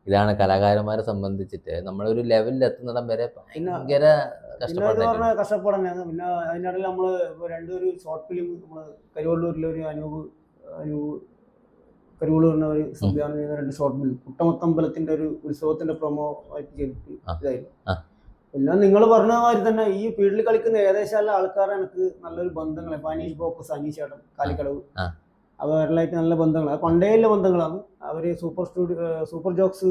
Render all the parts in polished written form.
ഇതാണ് കലാകാരന്മാരെ സംബന്ധിച്ചിട്ട് നമ്മളൊരു ലെവലിൽ എത്തുന്നിടം വരെ ഭയങ്കര കഷ്ടപ്പാട് തന്നെയാണ്. പിന്നെ അതിനിടയിൽ നമ്മൾ ഒരു ഷോർട്ട് ഫിലിം നമ്മൾ കരിവള്ളൂരിലെ ഒരു അനൂപ് കരിവള്ളൂരിനെ ഒരു സംവിധാനം ചെയ്ത 2 ഷോർട്ട് ഫിലിം കുട്ടമത്തമ്പലത്തിന്റെ ഒരു ഉത്സവത്തിന്റെ പ്രൊമോ ആയിട്ട് ചെയ്തിട്ട് ഇതായിരുന്നു. പിന്നെ നിങ്ങൾ പറഞ്ഞ മാതിരി തന്നെ ഈ ഫീൽഡിൽ കളിക്കുന്ന ഏകദേശം എല്ലാ ആൾക്കാരെ എനിക്ക് നല്ലൊരു ബന്ധങ്ങൾ, ഇപ്പൊ അനീഷ് ബോക്സ്, അനീഷ് ചേട്ടൻ കാലിക്കടവ്, അവരിലായിട്ട് നല്ല ബന്ധങ്ങളാണ്, പണ്ടേയുള്ള ബന്ധങ്ങളാണ്. അവര് സൂപ്പർ ജോക്സ്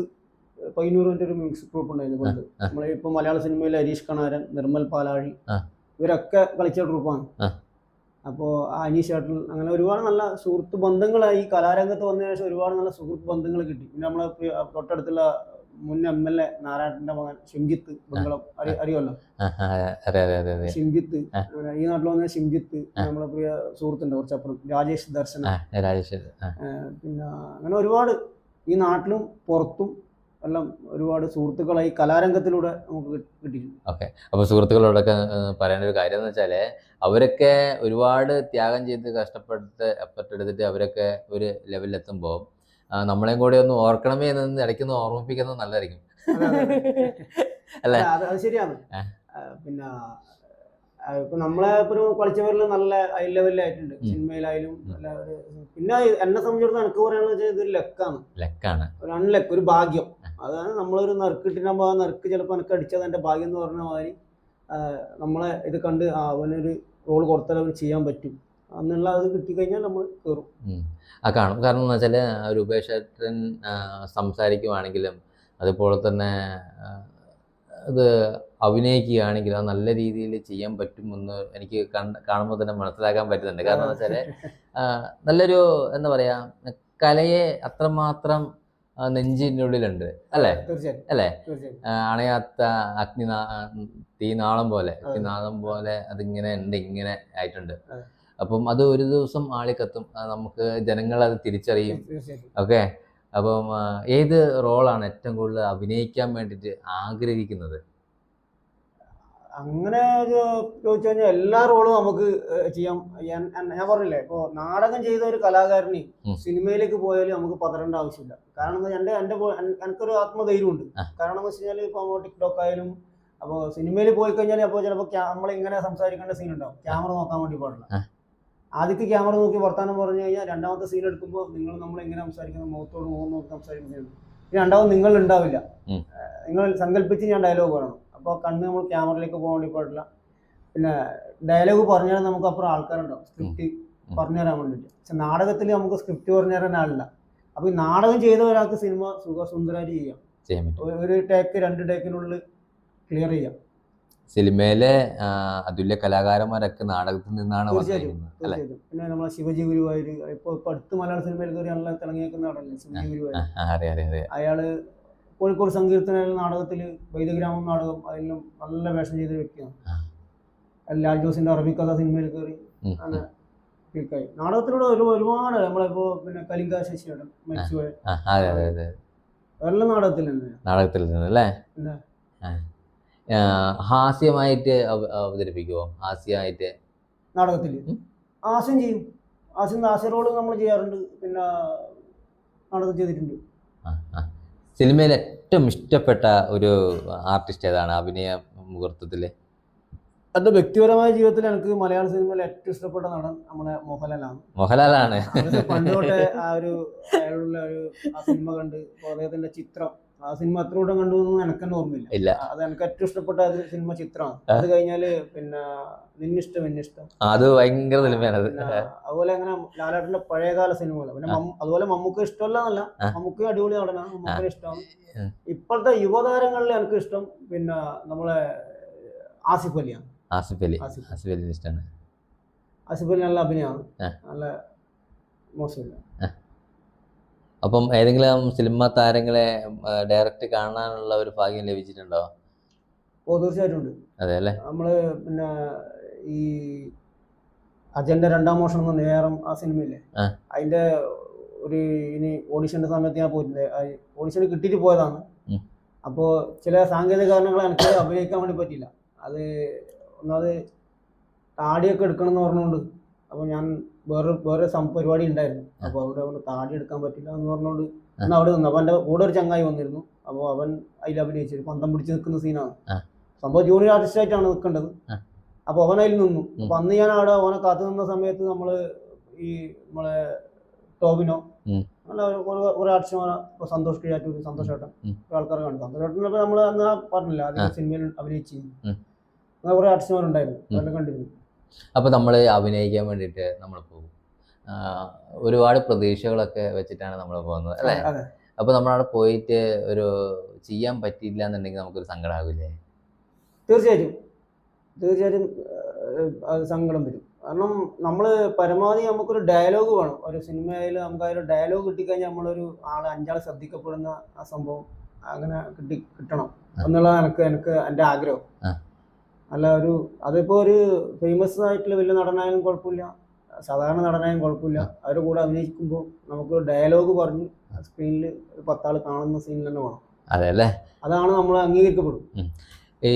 പയ്യന്നൂരിന്റെ ഒരു മ്യൂസിക് ഗ്രൂപ്പ് ഉണ്ടായിരുന്നു പണ്ട്. നമ്മളിപ്പോ മലയാള സിനിമയിൽ ഹരീഷ് കണാരൻ, നിർമ്മൽ പാലാഴി ഇവരൊക്കെ കളിച്ച ഗ്രൂപ്പാണ്. അപ്പോൾ അനീഷ് ചേട്ടൻ അങ്ങനെ ഒരുപാട് നല്ല സുഹൃത്ത് ബന്ധങ്ങളായി. കലാരംഗത്ത് വന്നതിന് ശേഷം ഒരുപാട് നല്ല സുഹൃത്ത് ബന്ധങ്ങൾ കിട്ടി. പിന്നെ നമ്മളെ തൊട്ടടുത്തുള്ള മുൻ MLA നാരായണന്റെ മകൻ ഷിംജിത്ത് ബംഗളം അറിയുമല്ലോ, ഷിംജിത്ത് ഈ നാട്ടിൽ വന്ന ഷിംജിത്ത്, നമ്മളെ പ്രിയ സുഹൃത്തുണ്ട് കുറച്ചപ്പുറം രാജേഷ് ദർശന. പിന്നെ അങ്ങനെ ഒരുപാട് ഈ നാട്ടിലും പുറത്തും എല്ലാം ഒരുപാട് സുഹൃത്തുക്കളായി കലാരംഗത്തിലൂടെ നമുക്ക് കിട്ടിയിട്ടുണ്ട്. ഓക്കെ, അപ്പോൾ സുഹൃത്തുക്കളോടൊക്കെ പറയേണ്ട ഒരു കാര്യം എന്ന് വെച്ചാൽ അവരൊക്കെ ഒരുപാട് ത്യാഗം ചെയ്ത് കഷ്ടപ്പെട്ട് എഫർട്ട് എടുത്തിട്ട് അവരൊക്കെ ഒരു ലെവലിലെത്തുമ്പോൾ നമ്മളെയും കൂടെ ഒന്ന് ഓർക്കണമേ എന്ന് ഇടയ്ക്കൊന്ന് ഓർമ്മിപ്പിക്കുന്നത് നല്ലതായിരിക്കും അല്ലേ? അത് ശരിയാണ്. പിന്നെ ഇപ്പൊ നമ്മളെ ഒരു കളിച്ചവരിൽ നല്ല ഹൈ ലെവലിലായിട്ടുണ്ട് സിനിമയിലായാലും. പിന്നെ എന്നെ സംബന്ധിച്ചിടത്തോളം എനിക്ക് പറയാനുള്ളത് ഇതൊരു ലക്കാണ്, ഒരു അൺലക്ക്, ഒരു ഭാഗ്യം. അതാണ് നമ്മളൊരു നറുക്കിട്ടിനാകുമ്പോൾ ആ നറുക്ക് ചിലപ്പോൾ എനിക്ക് അടിച്ചത് എൻ്റെ ഭാഗ്യം എന്ന് പറഞ്ഞ മാതിരി നമ്മളെ ഇത് കണ്ട് അവനൊരു റോൾ കൊടുത്താൽ അവന് ചെയ്യാൻ പറ്റും എന്നുള്ള അത് കിട്ടിക്കഴിഞ്ഞാൽ നമ്മൾ കയറും. കാണും. കാരണം എന്ന് വെച്ചാൽ രൂപേഷേട്ടൻ സംസാരിക്കുവാണെങ്കിലും അതുപോലെ തന്നെ അത് അഭിനയിക്കുകയാണെങ്കിലും അത് നല്ല രീതിയിൽ ചെയ്യാൻ പറ്റുമെന്ന് എനിക്ക് കാണുമ്പോൾ തന്നെ മനസ്സിലാക്കാൻ പറ്റുന്നുണ്ട്. കാരണം എന്ന് വെച്ചാൽ നല്ലൊരു എന്താ പറയുക, കലയെ അത്രമാത്രം നെഞ്ചിൻ്റെ ഉള്ളിലുണ്ട് അല്ലേ? അല്ലേ? അണയാത്ത തീനാളം പോലെ അതിങ്ങനെ ഉണ്ട്, ഇങ്ങനെ ആയിട്ടുണ്ട്. അപ്പം അത് ഒരു ദിവസം ആളിക്കത്തും, നമുക്ക് ജനങ്ങളത് തിരിച്ചറിയും. ഓക്കെ, അപ്പം ഏത് റോളാണ് ഏറ്റവും കൂടുതൽ അഭിനയിക്കാൻ വേണ്ടിയിട്ട് ആഗ്രഹിക്കുന്നത്? അങ്ങനെ ചോദിച്ചു കഴിഞ്ഞാൽ എല്ലാ റോളും നമുക്ക് ചെയ്യാം. ഞാൻ പറഞ്ഞില്ലേ, ഇപ്പോൾ നാടകം ചെയ്ത ഒരു കലാകാരന് സിനിമയിലേക്ക് പോയാലും നമുക്ക് പതറേണ്ട ആവശ്യമില്ല. കാരണം എനിക്കൊരു ആത്മധൈര്യമുണ്ട്. കാരണം എന്ന് വെച്ച് കഴിഞ്ഞാൽ ഇപ്പോൾ ടിക്ടോക്ക് ആയാലും അപ്പോൾ സിനിമയിൽ പോയി കഴിഞ്ഞാൽ അപ്പോൾ ചിലപ്പോൾ നമ്മളിങ്ങനെ സംസാരിക്കേണ്ട സീൻ ഉണ്ടാവും, ക്യാമറ നോക്കാൻ വേണ്ടി പാടില്ല. ആദ്യത്തെ ക്യാമറ നോക്കി വർത്താനം പറഞ്ഞു കഴിഞ്ഞാൽ രണ്ടാമത്തെ സീൻ എടുക്കുമ്പോൾ നമ്മൾ എങ്ങനെ സംസാരിക്കുന്നത്, മുഖത്തോട് മുഖം നോക്കി സംസാരിക്കുന്നത്. രണ്ടാമത് നിങ്ങൾ ഉണ്ടാവില്ല, നിങ്ങൾ സങ്കല്പിച്ച് ഞാൻ ഡയലോഗ് പറയണം. അപ്പോൾ കണ്ണ് നമ്മൾ ക്യാമറയിലേക്ക് പോകാൻ വേണ്ടി പാടില്ല. പിന്നെ ഡയലോഗ് പറഞ്ഞാൽ നമുക്ക് അപ്പുറം ആൾക്കാരുണ്ടാവും സ്ക്രിപ്റ്റ് പറഞ്ഞു തരാൻ വേണ്ടിയിട്ട്. പക്ഷെ നാടകത്തിൽ നമുക്ക് സ്ക്രിപ്റ്റ് പറഞ്ഞു തരാൻ ആളില്ല. അപ്പോൾ ഈ നാടകം ചെയ്ത ഒരാൾക്ക് സിനിമ സുഖസുന്ദരമായിട്ട് ചെയ്യാം. ഒരു ടേക്ക് 2 ടേക്കിനുള്ളിൽ ക്ലിയർ ചെയ്യാം. സിനിമയിലെ അതുല്യ കലാകാരന്മാരൊക്കെ നാടകത്തിൽ നിന്നാണ് തീർച്ചയായിട്ടും. പിന്നെ നമ്മളെ ശിവജി ഗുരുവായൂർ, ഇപ്പൊ അടുത്ത് മലയാള സിനിമയിൽ കയറി നല്ല തിളങ്ങിയേക്കുന്ന നടല്ലേ ശിവജി ഗുരുവായൂർ. അയാള് കോഴിക്കോട് സങ്കീർത്തന നാടകത്തിൽ വൈദ്യഗ്രാമം നാടകം അതിലും നല്ല വേഷം ചെയ്ത വ്യക്തിയാണ്. ലാൽ ജോസിന്റെ അറബിക്കഥ സിനിമയിൽ കയറി അങ്ങനെ ക്ലിക്കായി. നാടകത്തിലൂടെ ഒരുപാട് നമ്മളിപ്പോ പിന്നെ കലിംഗ ശശിയുടെ മരിച്ചുപോയ എല്ലാം നാടകത്തിൽ തന്നെ. പിന്നെ ഹാസ്യമായിട്ട് അവതരിപ്പിക്കുമോ? ഹാസ്യമായിട്ട് നാടകത്തിൽ ഹാസ്യം ചെയ്യും. ഹാസ്യ റോള് നമ്മൾ ചെയ്യാറുണ്ട്. പിന്നെ നാടകം ചെയ്തിട്ടുണ്ട്. സിനിമയിൽ ഏറ്റവും ഇഷ്ടപ്പെട്ട ഒരു ആർട്ടിസ്റ്റ് ഏതാണ് അഭിനയ മുഹൂർത്തത്തിൽ? എൻ്റെ വ്യക്തിപരമായ ജീവിതത്തിൽ എനിക്ക് മലയാള സിനിമയിൽ ഏറ്റവും ഇഷ്ടപ്പെട്ട നടൻ നമ്മുടെ മോഹൻലാലാണ്. പണ്ട് തൊട്ടേ അയാളുള്ള ആ സിനിമ കണ്ട് അദ്ദേഹത്തിന്റെ ചിത്രം, ആ സിനിമ എത്ര കൂടെ കണ്ടു എന്ന് എനിക്ക് തന്നെ ഓർമ്മയില്ല. അത് എനിക്ക് ഏറ്റവും ഇഷ്ടപ്പെട്ട സിനിമ ചിത്രമാണ്. അത് കഴിഞ്ഞാല് പിന്നെ നിന്നിഷ്ടം എന്നിഷ്ടം, അത് ഭയങ്കര സിനിമയാണ്. അതുപോലെ അങ്ങനെ ലാലേട്ടന്റെ പഴയകാല സിനിമകൾ. പിന്നെ അതുപോലെ മമ്മൂക്ക ഇഷ്ടമല്ല എന്നല്ല, മമ്മൂക്ക അടിപൊളി നടനാണ്, മമ്മൂക്കിനെ ഇഷ്ടമാണ്. ഇപ്പോഴത്തെ യുവതാരങ്ങളിൽ എനിക്ക് ഇഷ്ടം പിന്നെ നമ്മളെ ആസിഫ് അലിയാണ്. ആസിഫ് അലി ഇഷ്ടമാണ്. ആസിഫ് അലി നല്ല അഭിനയമാണ്, നല്ല മോശമില്ല. അപ്പം ഏതെങ്കിലും സിനിമ താരങ്ങളെ ഡയറക്റ്റ് കാണാനുള്ള ഒരു ഭാഗ്യം ലഭിച്ചിട്ടുണ്ടോ? തീർച്ചയായിട്ടും ഉണ്ട്. അതെ അല്ലേ? നമ്മള് പിന്നെ ഈ അജന്റെ 2ാം മോഷണം എന്ന നേരം ആ സിനിമയില്ലേ, അതിന്റെ ഒരു ഇനി ഓഡിഷന്റെ സമയത്ത് ഞാൻ പോയിട്ടുണ്ട്. ഓഡിഷന് കിട്ടിയിട്ട് പോയതാണ്. അപ്പോൾ ചില സാങ്കേതിക കാരണങ്ങൾ എനിക്ക് അഭിനയിക്കാൻ വേണ്ടി പറ്റിയില്ല. അത് ഒന്നാമത് താടിയൊക്കെ എടുക്കണം എന്ന് പറഞ്ഞുകൊണ്ട്, അപ്പോൾ ഞാൻ വേറെ പരിപാടി ഉണ്ടായിരുന്നു. അപ്പോൾ അവിടെ താടി എടുക്കാൻ പറ്റില്ല എന്ന് പറഞ്ഞുകൊണ്ട് അന്ന് അവിടെ നിന്ന്. അപ്പോൾ എൻ്റെ കൂടെ ഒരു ചങ്ങായി വന്നിരുന്നു. അപ്പോൾ അവൻ അതിൽ അഭിനയിച്ചു. പന്തം പിടിച്ച് നിൽക്കുന്ന സീനാണ്. സംഭവം ജൂനിയർ ആർട്ടിസ്റ്റായിട്ടാണ് നിൽക്കേണ്ടത്. അപ്പോൾ അവൻ അതിൽ നിന്നു. അപ്പോൾ അന്ന് ഞാൻ അവിടെ അവനെ കാത്തു നിന്ന സമയത്ത് നമ്മളെ ടോവിനോ നല്ല കുറെ ആർട്ടിസ്റ്റുമാർ, സന്തോഷ് കിഴാറ്റൂർ, സന്തോഷേട്ടൻ, ആൾക്കാർ കണ്ടു. സന്തോഷേട്ടനപ്പോൾ നമ്മൾ അന്ന് പറഞ്ഞില്ല ആദ്യം സിനിമയിൽ അഭിനയിച്ചിരുന്നു. അങ്ങനെ കുറെ ആർട്ടിസ്റ്റുമാരുണ്ടായിരുന്നു, അതെല്ലാം കണ്ടിരുന്നു. അപ്പോൾ നമ്മൾ അഭിനയിക്കാൻ വേണ്ടിയിട്ട് നമ്മൾ പോകും, ഒരുപാട് പ്രതീക്ഷകളൊക്കെ വെച്ചിട്ടാണ് നമ്മൾ പോകുന്നത് അല്ലേ? അപ്പോൾ നമ്മളവിടെ പോയിട്ട് ഒരു ചെയ്യാൻ പറ്റിയില്ല എന്നുണ്ടെങ്കിൽ നമുക്കൊരു സങ്കടമാകില്ലേ? തീർച്ചയായിട്ടും അത് സങ്കടം വരും. കാരണം നമ്മൾ പരമാവധി നമുക്കൊരു ഡയലോഗ് വേണം. ഒരു സിനിമയിൽ നമുക്ക് അതിൽ ഡയലോഗ് കിട്ടിക്കഴിഞ്ഞാൽ നമ്മളൊരു ആളെ 5 ആൾ ശ്രദ്ധിക്കപ്പെടുന്ന ആ സംഭവം അങ്ങനെ കിട്ടണം എന്നുള്ളതാണ് എനിക്ക് എൻ്റെ ആഗ്രഹം. അല്ല അതിപ്പോൾ ഒരു ഫേമസ് ആയിട്ടുള്ള വലിയ നടനായാലും കുഴപ്പമില്ല, സാധാരണ നടനായാലും കുഴപ്പമില്ല. അവരുടെ കൂടെ അഭിനയിക്കുമ്പോൾ നമുക്കൊരു ഡയലോഗ് പറഞ്ഞ് സ്ക്രീനിൽ ഒരു 10 ആൾ കാണുന്ന സീനിൽ തന്നെ വേണം. അതെ അല്ലേ? അതാണ് നമ്മൾ അംഗീകരിക്കപ്പെടും. ഈ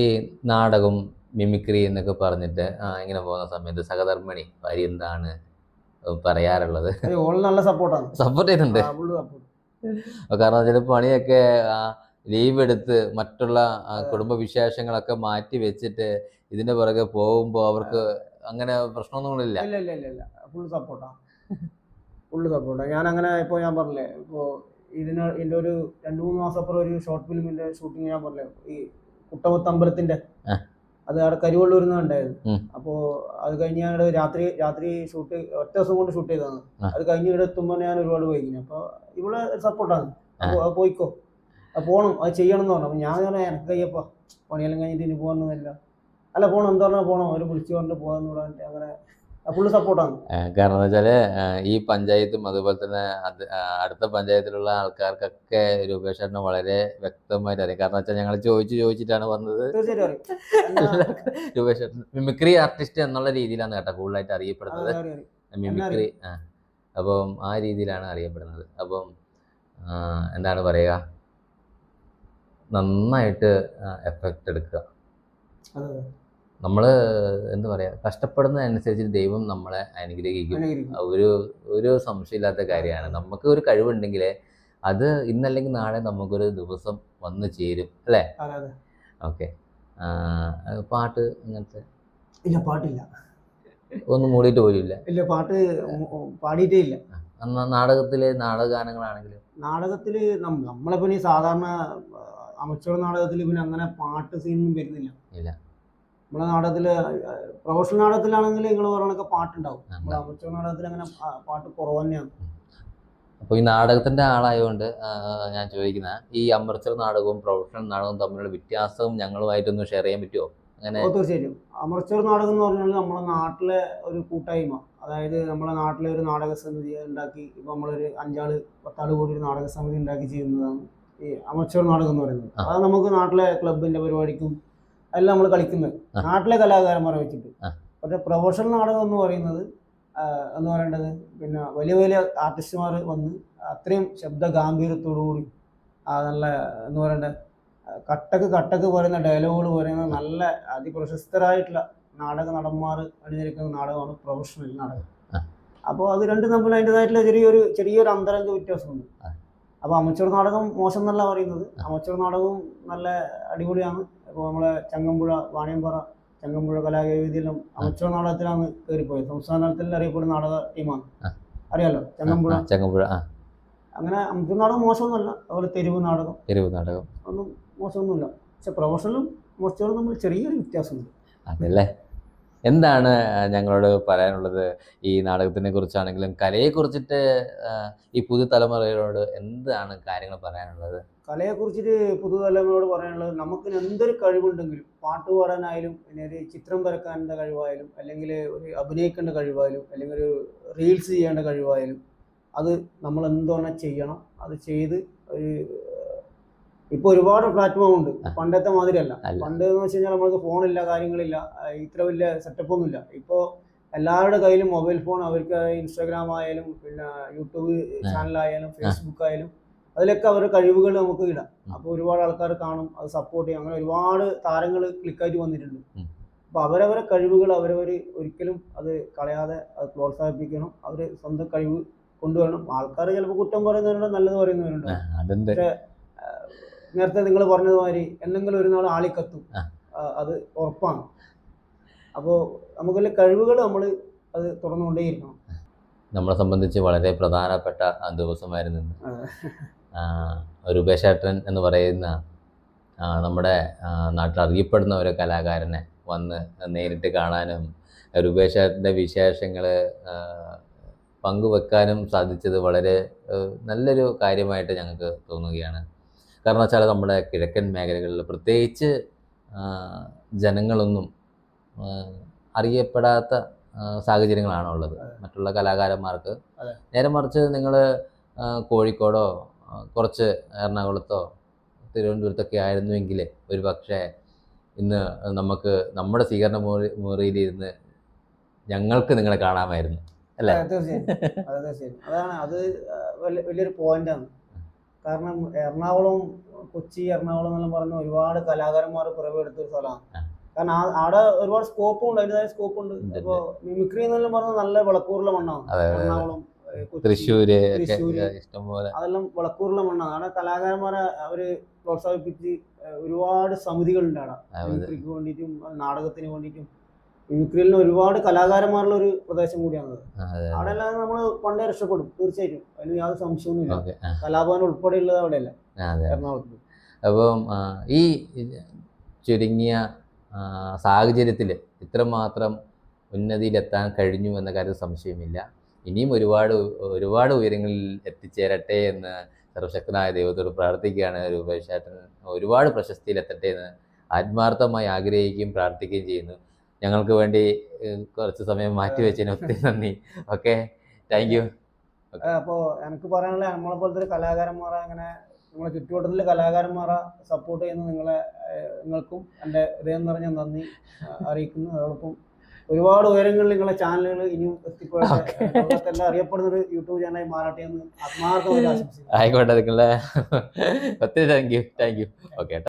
നാടകം, മിമിക്രി എന്നൊക്കെ പറഞ്ഞിട്ട് ഇങ്ങനെ പോകുന്ന സമയത്ത് സഹധർമ്മിണി ഭാര്യ എന്താണ് പറയാറുള്ളത്? നല്ല സപ്പോർട്ടാണ്, സപ്പോർട്ട് ചെയ്യുന്നുണ്ട്. കാരണം ചില പണിയൊക്കെ ലീവ് എടുത്ത് മറ്റുള്ള കുടുംബ വിശേഷങ്ങളൊക്കെ മാറ്റി വെച്ചിട്ട് ഇതിന്റെ പുറകെ പോകുമ്പോൾ അവർക്ക് അങ്ങനെ പ്രശ്നമൊന്നുമില്ല. ഇല്ല, ഫുൾ സപ്പോർട്ടാണ്. ഞാൻ അങ്ങനെ ഇപ്പോൾ ഞാൻ പറഞ്ഞില്ലേ, ഇപ്പോൾ ഇതിൻ്റെ ഒരു 2-3 മാസം അപ്പുറം ഒരു ഷോർട്ട് ഫിലിമിന്റെ ഷൂട്ടിങ് ഞാൻ പറഞ്ഞില്ലേ, ഈ കുട്ടമത്തമ്പലത്തിന്റെ, അത് അവിടെ കരിവള്ളൂരിൽ നിന്ന് ഉണ്ടായിരുന്നു. അപ്പോൾ അത് കഴിഞ്ഞ് ഞങ്ങൾ രാത്രി ഷൂട്ട് ഒറ്റ ദിവസം കൊണ്ട് ഷൂട്ട് ചെയ്തതാണ്. അത് കഴിഞ്ഞ് ഇവിടെ എത്തുമ്പോൾ ഞാൻ ഒരുപാട് വൈകുന്നു. അപ്പോൾ ഇവിടെ സപ്പോർട്ടാണ്. അപ്പോൾ പോയിക്കോ, പോകണം, അത് ചെയ്യണം എന്ന് പറഞ്ഞു. അപ്പോൾ ഞാൻ പറഞ്ഞാൽ എനിക്ക് കയ്യപ്പ പണിയെല്ലാം കഴിഞ്ഞിട്ട് ഇനി പോകാനൊന്നുമില്ല. അല്ല പോകണം, എന്താ പറഞ്ഞാൽ പോകണം, അവർ വിളിച്ചു പറഞ്ഞിട്ട് പോകാന്ന് പറഞ്ഞിട്ട് അങ്ങനെ ഫുള്ള് സപ്പോർട്ടാണ്. കാരണം എന്ന് വെച്ചാൽ ഈ പഞ്ചായത്തും അതുപോലെ തന്നെ അടുത്ത പഞ്ചായത്തിലുള്ള ആൾക്കാർക്കൊക്കെ രൂപേഷ് ചേട്ടനെ വളരെ വ്യക്തമായിട്ട് അറിയാം. കാരണം വെച്ചാൽ ഞങ്ങൾ ചോദിച്ചിട്ടാണ് പറഞ്ഞത്. രൂപേഷ് ചേട്ടൻ മിമിക്രി ആർട്ടിസ്റ്റ് എന്നുള്ള രീതിയിലാണ് കേട്ടോ കൂടുതലായിട്ട് അറിയപ്പെടുന്നത്. മിമിക്രി അപ്പം ആ രീതിയിലാണ് അറിയപ്പെടുന്നത്. അപ്പം എന്താണ് പറയുക, നന്നായിട്ട് എഫക്റ്റ് എടുക്കുക. നമ്മൾ എന്താ പറയുക, കഷ്ടപ്പെടുന്നതനുസരിച്ച് ദൈവം നമ്മളെ അനുഗ്രഹിക്കും. ഒരു സംശയമില്ലാത്ത കാര്യമാണ്. നമുക്ക് ഒരു കഴിവുണ്ടെങ്കിൽ അത് ഇന്നല്ലെങ്കിൽ നാളെ നമുക്കൊരു ദിവസം വന്നു ചേരും അല്ലേ? ഓക്കെ. പാട്ട് അങ്ങനത്തെ ഇല്ല, പാട്ടില്ല, ഒന്നും മൂടിയിട്ട് പോലില്ല. ഇല്ല, പാട്ട് പാടിയിട്ടേ ഇല്ല. നാടകഗാനങ്ങളാണെങ്കിലും നാടകത്തിൽ നമ്മളെ പിന്നെ സാധാരണ അമച്ചൂർ നാടകത്തിൽ പിന്നെ അങ്ങനെ പാട്ട് സീനൊന്നും വരുന്നില്ല. നമ്മളെ നാടകത്തിൽ പ്രൊഫഷണൽ നാടകത്തിലാണെങ്കിൽ നിങ്ങൾ പറയണൊക്കെ പാട്ടുണ്ടാവും. നമ്മളെ അമച്ചൂർ നാടകത്തിൽ അങ്ങനെ പാട്ട് കുറവ് തന്നെയാണ്. അപ്പോൾ ഈ നാടകത്തിന്റെ ആളായതുകൊണ്ട് ഞാൻ ചോദിക്കുന്ന, ഈ അമർച്ചർ നാടകവും പ്രൊഫഷണൽ നാടകവും തമ്മിലുള്ള വ്യത്യാസവും ഞങ്ങളുമായിട്ടൊന്ന് ഷെയർ ചെയ്യാൻ പറ്റുമോ? അങ്ങനെ തീർച്ചയായിട്ടും. അമർച്ചർ നാടകം എന്ന് പറഞ്ഞാൽ നമ്മളെ നാട്ടിലെ ഒരു കൂട്ടായ്മ, അതായത് നമ്മളെ നാട്ടിലെ ഒരു നാടക സമിതി ഉണ്ടാക്കി, ഇപ്പം നമ്മളൊരു 5 ആൾ 10 ആൾ കൂടി ഒരു നാടക സമിതി ഉണ്ടാക്കി ചെയ്യുന്നതാണ് ഈ അമർച്ചർ നാടകം എന്ന് പറയുന്നത്. അത് നമുക്ക് നാട്ടിലെ ക്ലബിന്റെ പരിപാടിക്കും എല്ലാം നമ്മൾ കളിക്കുന്നത് നാട്ടിലെ കലാകാരന്മാരെ വെച്ചിട്ട്. പക്ഷെ പ്രൊഫഷണൽ നാടകം എന്ന് പറയുന്നത് പിന്നെ വലിയ വലിയ ആർട്ടിസ്റ്റുമാർ വന്ന് അത്രയും ശബ്ദ ഗാംഭീര്യത്തോടുകൂടി നല്ല എന്ന് പറയണ്ടേ കട്ടക്ക് പറയുന്ന ഡയലോഗുകൾ പറയുന്ന നല്ല അതിപ്രശസ്തരായിട്ടുള്ള നാടക നടന്മാർ അണിനിരക്കുന്ന നാടകമാണ് പ്രൊഫഷണൽ നാടകം. അപ്പോൾ അത് രണ്ടും തമ്മിൽ അതിൻ്റെതായിട്ടുള്ള ചെറിയൊരു അന്തരംഗ വ്യത്യാസമുണ്ട്. അപ്പോൾ അമച്ചൂർ നാടകം മോശം എന്നല്ല പറയുന്നത്, അമച്ചൂർ നാടകവും നല്ല അടിപൊളിയാണ്. ഇപ്പോൾ നമ്മളെ ചങ്ങമ്പുഴ, വാണിയമ്പാറ ചങ്ങമ്പുഴ കലാവേദിയിലും അമച്ചൂർ നാടകത്തിലാണ് കയറിപ്പോയത്. സംസ്ഥാന തലത്തിൽ അറിയപ്പെടുന്ന നാടക ടീമാണ്, അറിയാലോ, ചങ്ങമ്പുഴ. അങ്ങനെ അമച്ചൂർ നാടകം മോശമൊന്നുമല്ല. അതുപോലെ തെരുവ് നാടകം ഒന്നും മോശമൊന്നുമില്ല. പക്ഷെ പ്രൊഫഷണലും മോശവും തമ്മിൽ ചെറിയൊരു വ്യത്യാസമുണ്ട്. അതല്ലേ? എന്താണ് ഞങ്ങളോട് പറയാനുള്ളത് ഈ നാടകത്തിനെ കുറിച്ചാണെങ്കിലും കലയെക്കുറിച്ചിട്ട് ഈ പുതുതലമുറയോട് എന്താണ് കാര്യങ്ങൾ പറയാനുള്ളത്? കലയെക്കുറിച്ചിട്ട് പുതുതലമുറയോട് പറയാനുള്ളത്, നമുക്ക് എന്തൊരു കഴിവുണ്ടെങ്കിലും, പാട്ട് പാടാനായാലും, പിന്നെ ഒരു ചിത്രം വരക്കാനുള്ള കഴിവായാലും, അല്ലെങ്കിൽ ഒരു അഭിനയിക്കേണ്ട കഴിവായാലും, അല്ലെങ്കിൽ ഒരു റീൽസ് ചെയ്യേണ്ട കഴിവായാലും, അത് നമ്മൾ എന്തോണം ചെയ്യണം. അത് ചെയ്ത് ഇപ്പോൾ ഒരുപാട് പ്ലാറ്റ്ഫോം ഉണ്ട്, പണ്ടത്തെ മാതിരിയല്ല. പണ്ട് എന്ന് വെച്ച് കഴിഞ്ഞാൽ നമ്മൾക്ക് ഫോണില്ല, കാര്യങ്ങളില്ല, ഇത്ര വലിയ സെറ്റപ്പൊന്നുമില്ല. ഇപ്പോൾ എല്ലാവരുടെ കയ്യിലും മൊബൈൽ ഫോൺ. അവർക്ക് ഇൻസ്റ്റാഗ്രാം ആയാലും, പിന്നെ യൂട്യൂബ് ചാനലായാലും, ഫേസ്ബുക്ക് ആയാലും, അതിലൊക്കെ അവരുടെ കഴിവുകൾ നമുക്ക് ഇടാം. അപ്പോൾ ഒരുപാട് ആൾക്കാർ കാണും, അത് സപ്പോർട്ട് ചെയ്യും. അങ്ങനെ ഒരുപാട് താരങ്ങൾ ക്ലിക്കായിട്ട് വന്നിട്ടുണ്ട്. അപ്പോൾ അവരവരെ കഴിവുകൾ അവരവർ ഒരിക്കലും അത് കളയാതെ അത് പ്രോത്സാഹിപ്പിക്കണം. അവർ സ്വന്തം കഴിവ് കൊണ്ടുവരണം. ആൾക്കാർ ചിലപ്പോൾ കുറ്റം പറയുന്നവരുണ്ട്, നല്ലത് പറയുന്നവരുണ്ട്. അതുണ്ട്. പക്ഷെ നേരത്തെ നിങ്ങൾ പറഞ്ഞതുമാതിരി എന്തെങ്കിലും ഒരു നാൾ ആളിക്കത്തും, അത് ഉറപ്പാണ്. അപ്പോൾ നമുക്കുള്ള കഴിവുകൾ നമ്മൾ അത് തുറന്നുകൊണ്ടേയിരിക്കണം. നമ്മളെ സംബന്ധിച്ച് വളരെ പ്രധാനപ്പെട്ട ദിവസമായിരുന്നു ഇന്ന്. രൂപേഷേട്ടൻ എന്ന് പറയുന്ന നമ്മുടെ നാട്ടിൽ അറിയപ്പെടുന്ന ഒരു കലാകാരനെ വന്ന് നേരിട്ട് കാണാനും രൂപേഷേട്ടൻ്റെ വിശേഷങ്ങൾ പങ്കുവെക്കാനും സാധിച്ചത് വളരെ നല്ലൊരു കാര്യമായിട്ട് ഞങ്ങൾക്ക് തോന്നുകയാണ്. കാരണം വെച്ചാൽ നമ്മുടെ കിഴക്കൻ മേഖലകളിൽ പ്രത്യേകിച്ച് ജനങ്ങളൊന്നും അറിയപ്പെടാത്ത സാഹചര്യങ്ങളാണ് ഉള്ളത് മറ്റുള്ള കലാകാരന്മാർക്ക്. നേരെ മറിച്ച് നിങ്ങൾ കോഴിക്കോടോ കുറച്ച് എറണാകുളത്തോ തിരുവനന്തപുരത്തൊക്കെ ആയിരുന്നുവെങ്കിൽ ഒരു പക്ഷേ ഇന്ന് നമുക്ക് നമ്മുടെ സ്വീകരണ മുറിയിലിരുന്ന് ഞങ്ങൾക്ക് നിങ്ങളെ കാണാമായിരുന്നു, അല്ലേ? തീർച്ചയായും അതാണ്, അത് വലിയൊരു പോയിന്റാണ്. കാരണം എറണാകുളം, കൊച്ചി, എറണാകുളം എന്നെല്ലാം പറയുന്ന ഒരുപാട് കലാകാരന്മാർ കുറവെടുത്തൊരു സ്ഥലമാണ്. കാരണം അവിടെ ഒരുപാട് സ്കോപ്പും ഉണ്ട്, അതിൻ്റെതായ സ്കോപ്പ് ഉണ്ട്. ഇപ്പോൾ മിമിക്രി എന്നെല്ലാം പറഞ്ഞാൽ നല്ല വിളക്കൂറുള്ള മണ്ണാണ് എറണാകുളം, തൃശ്ശൂര്, ഇഷ്ടംപോലെ അതെല്ലാം വിളക്കൂറുള്ള മണ്ണാണ്. അവിടെ കലാകാരന്മാരെ അവര് പ്രോത്സാഹിപ്പിച്ച് ഒരുപാട് സമിതികളുണ്ട് അവിടെ, മിമിക്രിക്ക് വേണ്ടിയിട്ടും നാടകത്തിന് വേണ്ടിയിട്ടും. മിമിക്രിയിൽ ഒരുപാട് കലാകാരന്മാരുള്ള ഒരു പ്രദേശം കൂടിയാണ്. അവിടെ അല്ലാതെ നമ്മൾ പണ്ടേ രക്ഷപ്പെടും തീർച്ചയായിട്ടും, അതിന് യാതൊരു സംശയമൊന്നുമില്ല. കലാഭവൻ ഉൾപ്പെടെയുള്ളത് അവിടെയല്ല, എറണാകുളത്ത്. അപ്പം ഈ ചുരുങ്ങിയ സാഹചര്യത്തിൽ ഇത്രമാത്രം ഉന്നതിയിലെത്താൻ കഴിഞ്ഞു എന്ന കാര്യത്തിൽ സംശയമില്ല. ഇനിയും ഒരുപാട് ഉയരങ്ങളിൽ എത്തിച്ചേരട്ടെ എന്ന് സർവശക്തനായ ദൈവത്തോട് പ്രാർത്ഥിക്കുകയാണ്. രൂപേഷേട്ടൻ ഒരുപാട് പ്രശസ്തിയിലെത്തട്ടെ എന്ന് ആത്മാർത്ഥമായി ആഗ്രഹിക്കുകയും പ്രാർത്ഥിക്കുകയും ചെയ്യുന്നു. ഞങ്ങൾക്ക് വേണ്ടി കുറച്ച് സമയം മാറ്റിവെച്ചതിന് ഒത്തിരി നന്ദി. Okay, thank you. അപ്പോൾ എനിക്ക് പറയാനുള്ള നമ്മളെ പോലത്തെ ഒരു കലാകാരന്മാരെ, അങ്ങനെ നമ്മളെ ചുറ്റുവട്ടത്തിലെ കലാകാരന്മാരെ സപ്പോർട്ട് ചെയ്യുന്ന നിങ്ങൾക്കും എൻ്റെ ഹൃദയം നിറഞ്ഞ നന്ദി അറിയിക്കുന്നു. അതോടൊപ്പം ഒരുപാട് ഉയരങ്ങളിൽ നിങ്ങളെ ചാനലുകൾ ഇനിയും എത്തിപ്പെടട്ടെ, എല്ലാം അറിയപ്പെടുന്ന ഒരു യൂട്യൂബ് ചാനലായി മാറട്ടെ എന്ന് ആത്മാർത്ഥമായി ആശംസിക്കുന്നു. ആയിക്കോട്ടെ, നിങ്ങളെ ഒത്തിരി താങ്ക് യു. ഓക്കെ.